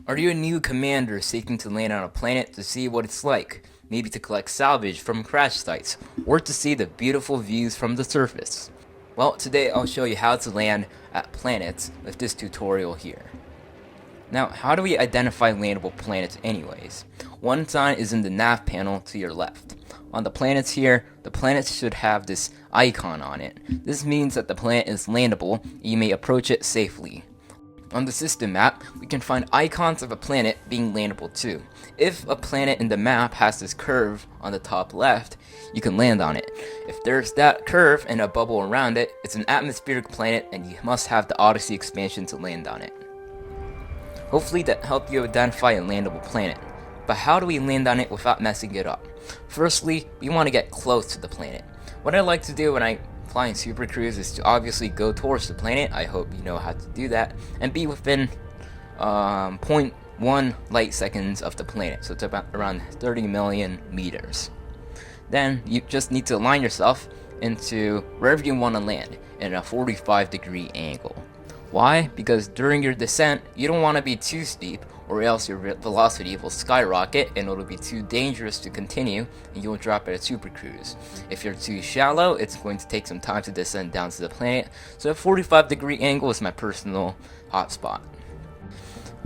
Are you a new commander seeking to land on a planet to see what it's like? Maybe to collect salvage from crash sites, or to see the beautiful views from the surface? Well, today I'll show you how to land at planets with this tutorial here. Now, how do we identify landable planets anyways? One sign is in the nav panel to your left. On the planets here, the planets should have this icon on it. This means that the planet is landable and you may approach it safely. On the system map, we can find icons of a planet being landable too. If a planet in the map has this curve on the top left, you can land on it. If there's that curve and a bubble around it, it's an atmospheric planet and you must have the Odyssey expansion to land on it. Hopefully that helped you identify a landable planet. But how do we land on it without messing it up? Firstly, we want to get close to the planet. What I like to do when I fly in Super Cruise is to obviously go towards the planet. I hope you know how to do that. And be within zero point 0.1 light seconds of the planet. So it's about around 30 million meters. Then you just need to align yourself into wherever you want to land in a 45-degree angle. Why? Because during your descent, you don't want to be too steep or else your velocity will skyrocket and it'll be too dangerous to continue and you'll drop at a super cruise. If you're too shallow, it's going to take some time to descend down to the planet, so a 45-degree angle is my personal hotspot.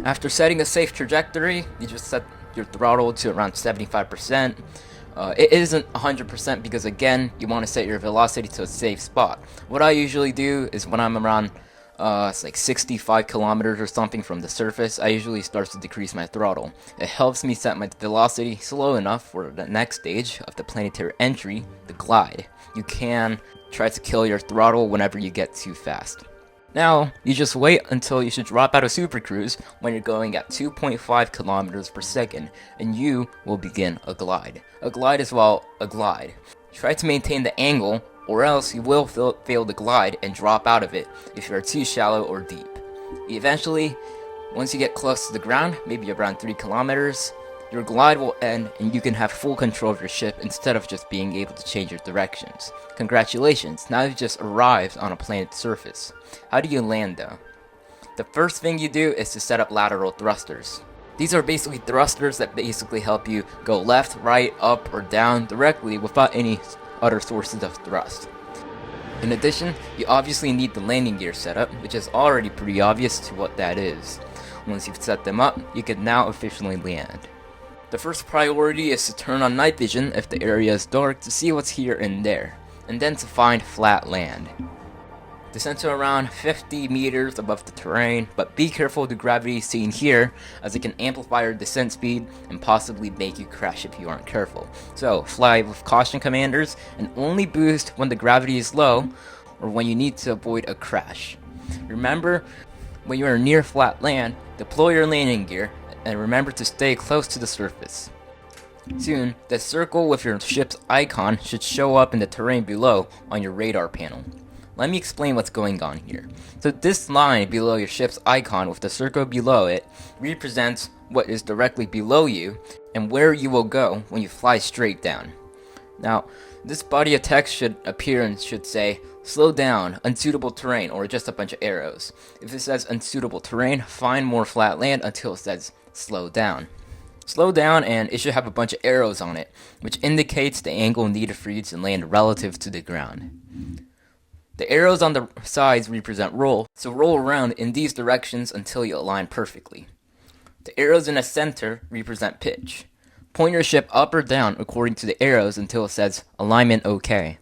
After setting a safe trajectory, you just set your throttle to around 75%. It isn't 100% because again, you want to set your velocity to a safe spot. What I usually do is when I'm around it's like 65 kilometers or something from the surface, I usually start to decrease my throttle. It helps me set my velocity slow enough for the next stage of the planetary entry, the glide. You can try to kill your throttle whenever you get too fast. Now, you just wait until you should drop out of Super Cruise when you're going at 2.5 kilometers per second, and you will begin a glide. A glide is, well, a glide. Try to maintain the angle or else you will fail the glide and drop out of it if you are too shallow or deep. Eventually, once you get close to the ground, maybe around 3 kilometers, your glide will end and you can have full control of your ship instead of just being able to change your directions. Congratulations, now you've just arrived on a planet's surface. How do you land though? The first thing you do is to set up lateral thrusters. These are basically thrusters that basically help you go left, right, up, or down directly without any other sources of thrust. In addition, you obviously need the landing gear setup, which is already pretty obvious to what that is. Once you've set them up, you can now officially land. The first priority is to turn on night vision if the area is dark to see what's here and there, and then to find flat land. Descend to around 50 meters above the terrain, but be careful of the gravity seen here, as it can amplify your descent speed and possibly make you crash if you aren't careful. So fly with caution, commanders, and only boost when the gravity is low or when you need to avoid a crash. Remember, when you are near flat land, deploy your landing gear and remember to stay close to the surface. Soon, the circle with your ship's icon should show up in the terrain below on your radar panel. Let me explain what's going on here. So this line below your ship's icon with the circle below it represents what is directly below you and where you will go when you fly straight down. Now, this body of text should appear and should say, slow down, unsuitable terrain, or just a bunch of arrows. If it says unsuitable terrain, find more flat land until it says slow down. Slow down and it should have a bunch of arrows on it, which indicates the angle needed for you to land relative to the ground. The arrows on the sides represent roll, so roll around in these directions until you align perfectly. The arrows in the center represent pitch. Point your ship up or down according to the arrows until it says alignment OK.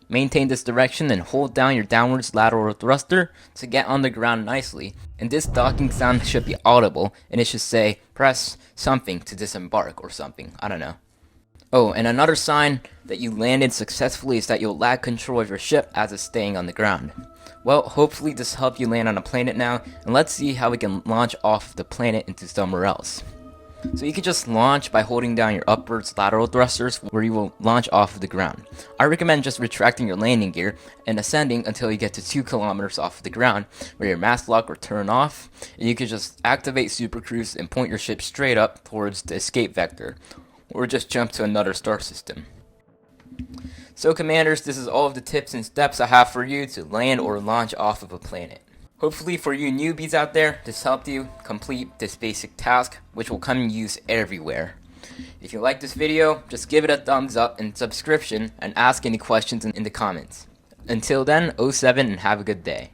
Maintain this direction and hold down your downwards lateral thruster to get on the ground nicely, and this docking sound should be audible and it should say press something to disembark or something, I don't know. Oh, and another sign that you landed successfully is that you'll lack control of your ship as it's staying on the ground. Well, hopefully this helped you land on a planet now, and let's see how we can launch off the planet into somewhere else. So you can just launch by holding down your upwards lateral thrusters where you will launch off of the ground. I recommend just retracting your landing gear and ascending until you get to 2 kilometers off of the ground where your mast lock will turn off, and you can just activate Super Cruise and point your ship straight up towards the escape vector, or just jump to another star system. So commanders, this is all of the tips and steps I have for you to land or launch off of a planet. Hopefully for you newbies out there, this helped you complete this basic task, which will come in use everywhere. If you like this video, just give it a thumbs up and subscription, and ask any questions in the comments. Until then, 07 and have a good day.